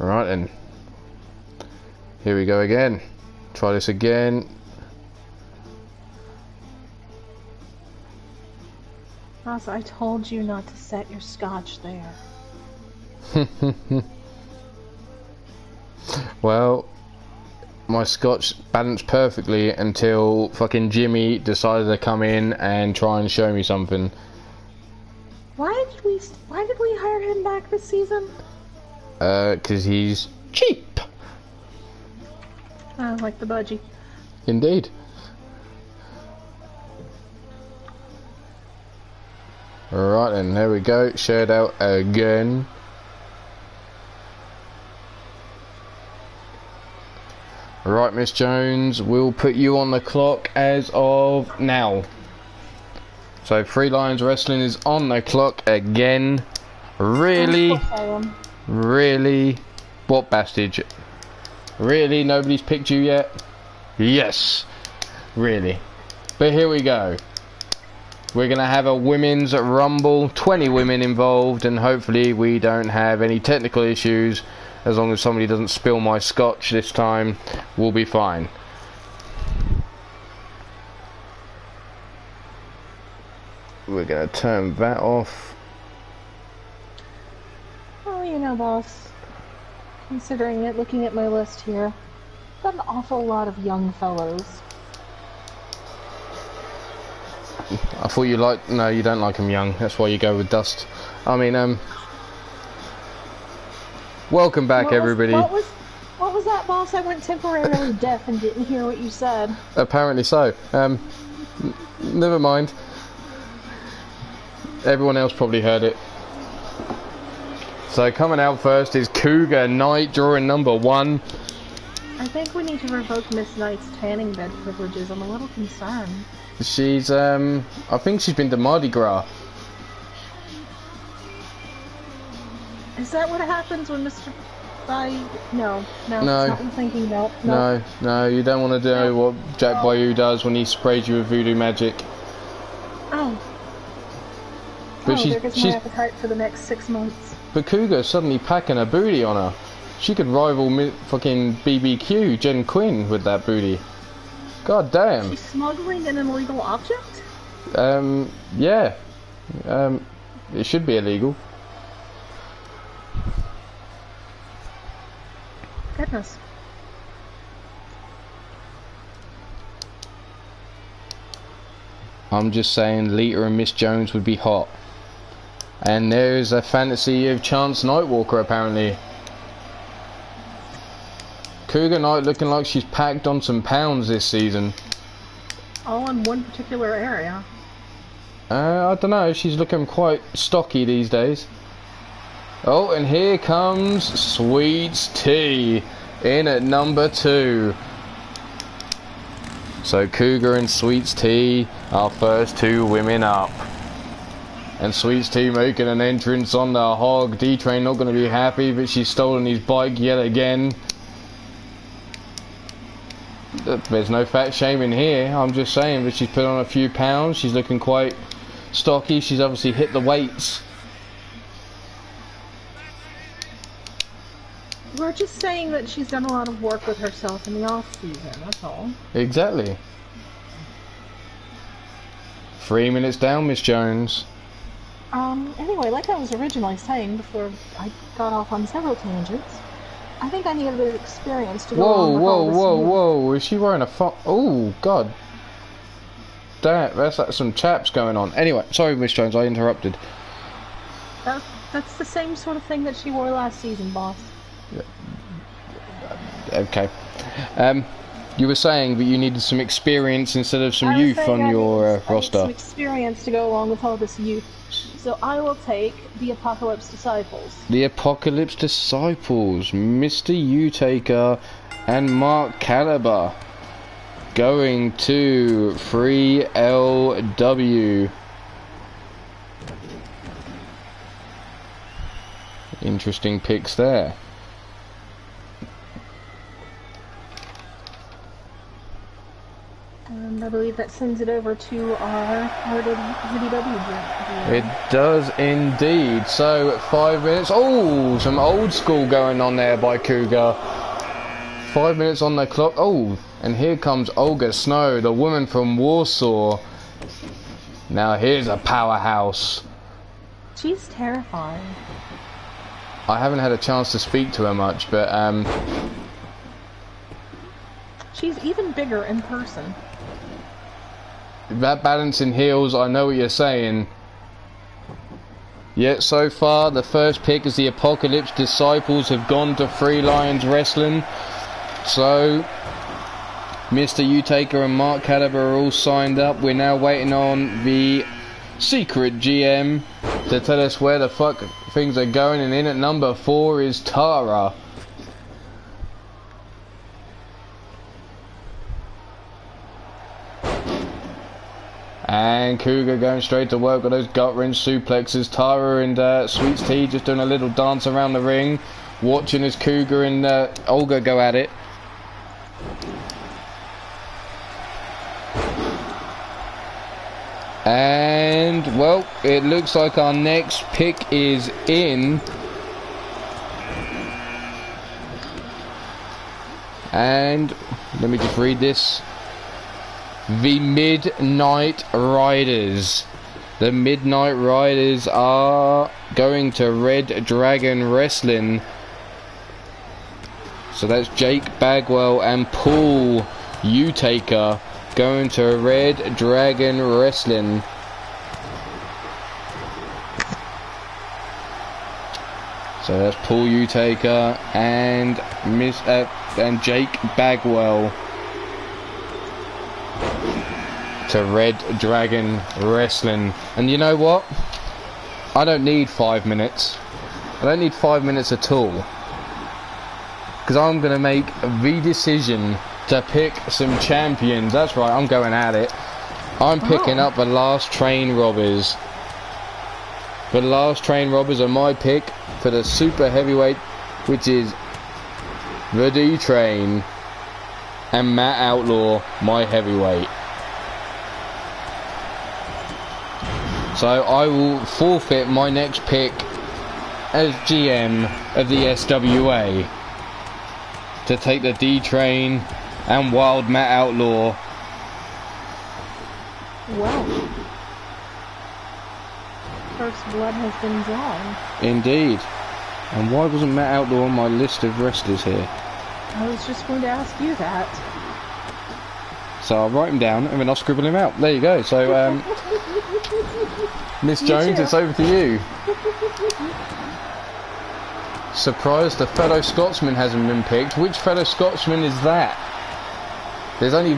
Right then. Here we go again. Try this again. Ross, I told you not to set your scotch there. Well, my scotch balanced perfectly until fucking Jimmy decided to come in and try and show me something. Why did we hire him back this season? 'Cause he's cheap. Like the budgie. Indeed. Right then, there we go. Shared out again. Right, Miss Jones, we'll put you on the clock as of now. So, Three Lions Wrestling is on the clock again. Really? Really? What bastard? Really? Nobody's picked you yet? Yes. Really. But here we go. We're going to have a women's rumble. 20 women involved, and hopefully we don't have any technical issues. As long as somebody doesn't spill my scotch this time, we'll be fine. We're going to turn that off. Well, you know, boss, considering it, looking at my list here, I've got an awful lot of young fellows. I thought you liked... No, you don't like them young. That's why you go with Dust. I mean, welcome back, everybody. What was that, boss? I went temporarily deaf and didn't hear what you said. Apparently so. Never mind. Everyone else probably heard it. So coming out first is Cougar Knight, drawing number 1. I think we need to revoke Miss Knight's tanning bed privileges. I'm a little concerned. She's, I think she's been to Mardi Gras. Is that what happens when Mr. No, that's No. not what I'm thinking. No, No, you don't want to do what Jack Bayou does when he sprays you with voodoo magic. Oh. But there goes my appetite for the next 6 months. But Cougar's suddenly packing a booty on her. She could rival fucking BBQ, Jen Quinn, with that booty. God damn. She's smuggling an illegal object? Yeah. It should be illegal. Goodness. I'm just saying Lita and Miss Jones would be hot. And there's a fantasy of Chance Nightwalker, apparently. Cougar Knight looking like she's packed on some pounds this season. All in one particular area. I don't know, she's looking quite stocky these days. Oh, and here comes Sweets Tea in at number 2. So Cougar and Sweets Tea, our first 2 women up. And Sweets Tea making an entrance on the hog. D-Train not going to be happy, but she's stolen his bike yet again. There's no fat shame in here, I'm just saying, but she's put on a few pounds. She's looking quite stocky. She's obviously hit the weights. We're just saying that she's done a lot of work with herself in the off-season, that's all. Exactly. 3 minutes down, Miss Jones. Anyway, like I was originally saying before I got off on several tangents, I think I need a bit of experience to go on with all this. Whoa, is she wearing a oh, God. Damn, that's like some chaps going on. Anyway, sorry, Miss Jones, I interrupted. That's the same sort of thing that she wore last season, boss. Okay. You were saying that you needed some experience instead of some youth on your roster. Some experience to go along with all this youth. So I will take the Apocalypse Disciples. The Apocalypse Disciples, Mr. U-Taker and Mark Caliber, going to 3LW. Interesting picks there. And I believe believe that sends it over to our UKWF. It does indeed. So 5 minutes. Oh, some old school going on there by Cougar. 5 minutes on the clock. Oh, and here comes Olga Snow, the woman from Warsaw. Now here's a powerhouse. She's terrifying. I haven't had a chance to speak to her much, but she's even bigger in person. That balancing heels, I know what you're saying. Yet so far, the first pick is the Apocalypse Disciples have gone to Free Lions Wrestling. So, Mr. Utaker and Mark Caliber are all signed up. We're now waiting on the secret GM to tell us where the fuck things are going. And in at number 4 is Tara. And Cougar going straight to work with those gut wrench suplexes. Tara and Sweets Tea just doing a little dance around the ring, watching as Cougar and Olga go at it. And, well, it looks like our next pick is in. And, let me just read this. The Midnight Riders. The Midnight Riders are going to Red Dragon Wrestling. So that's Jake Bagwell and Paul Utaker going to Red Dragon Wrestling. So that's Paul Utaker and Jake Bagwell to Red Dragon Wrestling. And you know what? I don't need 5 minutes. I don't need 5 minutes at all. Because I'm going to make the decision to pick some champions. That's right, I'm going at it. I'm picking up the Last Train Robbers. The Last Train Robbers are my pick for the super heavyweight, which is the D-Train and Matt Outlaw, my heavyweight. So I will forfeit my next pick as GM of the SWA to take the D-Train and Wild Matt Outlaw. Well, first blood has been drawn. Indeed. And why wasn't Matt Outlaw on my list of wrestlers here? I was just going to ask you that. So I'll write him down and then I'll scribble him out. There you go. So, Miss Jones, it's over to you. Surprised the fellow Scotsman hasn't been picked. Which fellow Scotsman is that? There's only...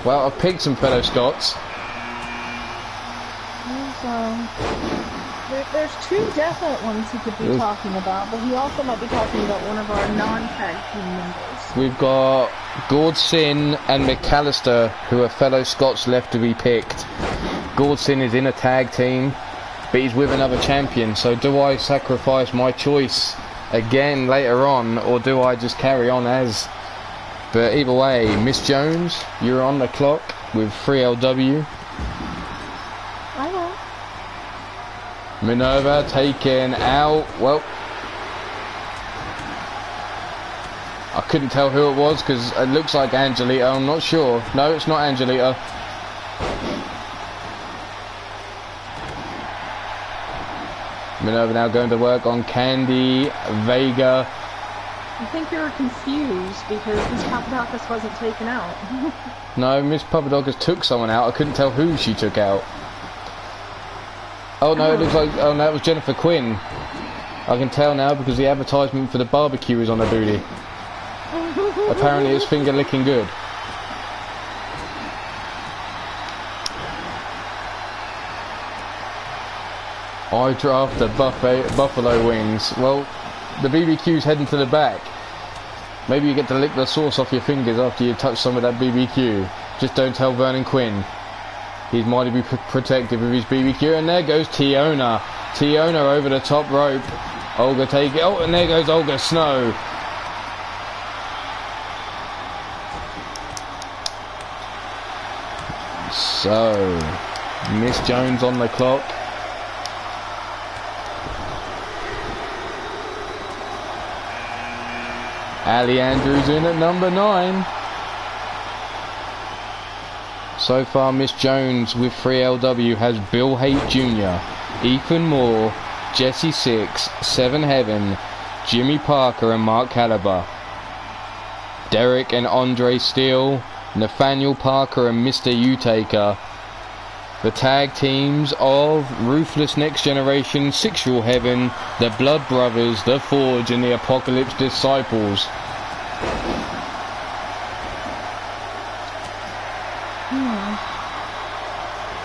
Well, I've picked some fellow Scots. There's two definite ones he could be talking about, but he also might be talking about one of our non-tag team members. We've got Gord Sin and McAllister, who are fellow Scots left to be picked. Gord Sin is in a tag team, but he's with another champion. So do I sacrifice my choice again later on, or do I just carry on as? But either way, Miss Jones, you're on the clock with 3LW. I will. Minerva taken out. Well, I couldn't tell who it was because it looks like Angelita. I'm not sure. No, it's not Angelita. Minerva now going to work on Candy Vega. I think you're confused because Miss Papadakis wasn't taken out. No, Miss Papadakis took someone out. I couldn't tell who she took out. Oh no, it looks like... Oh no, that was Jennifer Quinn. I can tell now because the advertisement for the barbecue is on her booty. Apparently it's finger licking good. I draft the buffalo wings. Well, the BBQ's heading to the back. Maybe you get to lick the sauce off your fingers after you touch some of that BBQ. Just don't tell Vernon Quinn. He's mighty be protective of his BBQ. And there goes Tiona. Tiona over the top rope. Olga take it. Oh, and there goes Olga Snow. So, Miss Jones on the clock. Ali Andrews in at number 9. So far, Miss Jones with 3LW has Bill Haight Jr., Ethan Moore, Jesse Six, Seven Heaven, Jimmy Parker and Mark Caliber, Derek and Andre Steele, Nathaniel Parker and Mr. Utaker. The tag teams of Ruthless Next Generation, Sexual Heaven, the Blood Brothers, the Forge and the Apocalypse Disciples.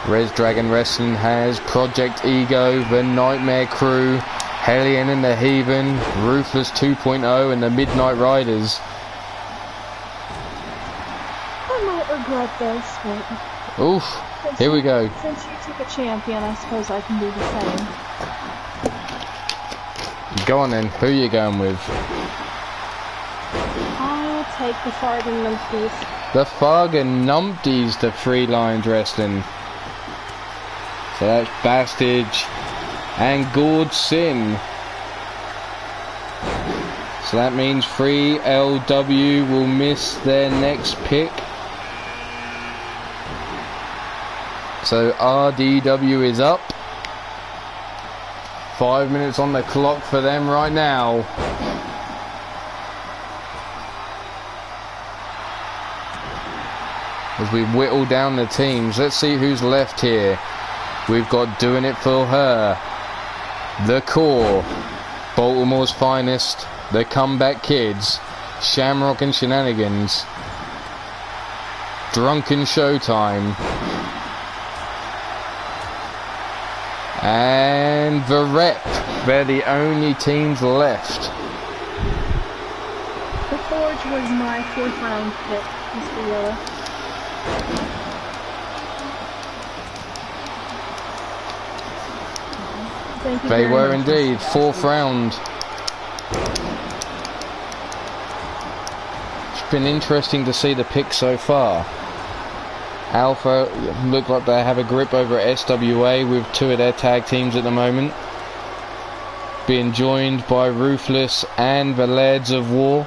Res Dragon Wrestling has Project Ego, the Nightmare Crew, Hellion and the Heathen, Ruthless 2.0 and the Midnight Riders. I might regret this, but... Oof, here we go. Since you took a champion, I suppose I can do the same. Go on then, who are you going with? I'll take the Fargan Numpties. The Fargan Numpties, the Free Lines Wrestling. So that's Bastage and Gord Sin. So that means 3LW will miss their next pick. So RDW is up. 5 minutes on the clock for them right now. As we whittle down the teams, let's see who's left here. We've got Doing It For Her, The Core, Baltimore's Finest, The Comeback Kids, Shamrock and Shenanigans, Drunken Showtime, and The Rep. They're the only teams left. The Forge was my 4th round pick, Mr. Yellow. They were indeed, 4th round. It's been interesting to see the picks so far. Alpha look like they have a grip over SWA with 2 of their tag teams at the moment, being joined by Ruthless and the Lairds of War.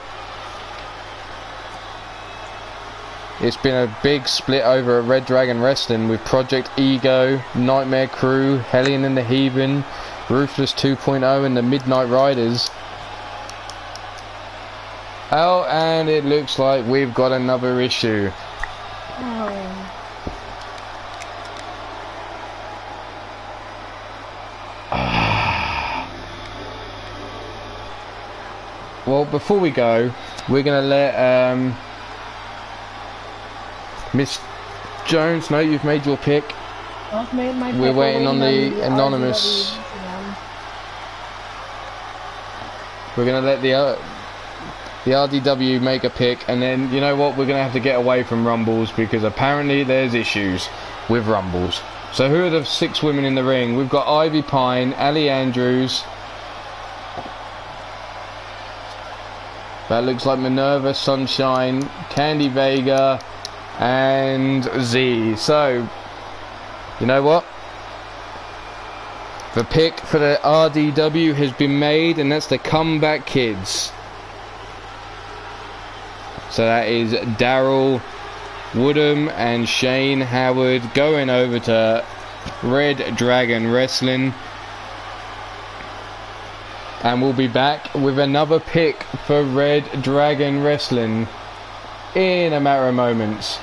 It's been a big split over at Red Dragon Wrestling with Project Ego, Nightmare Crew, Hellion and the Heathen, Ruthless 2.0 and the Midnight Riders. Oh, and it looks like we've got another issue. Well, before we go, we're going to let Miss Jones know you've made your pick. I've made my pick. We're waiting on the anonymous. We're going to let the RDW make a pick, and then, you know what, we're going to have to get away from Rumbles because apparently there's issues with Rumbles. So who are the 6 women in the ring? We've got Ivy Pine, Ali Andrews. That looks like Minerva, Sunshine, Candy Vega, and Z. So, you know what? The pick for the RDW has been made, and that's the Comeback Kids. So that is Daryl Woodham and Shane Howard going over to Red Dragon Wrestling. And we'll be back with another pick for Red Dragon Wrestling in a matter of moments.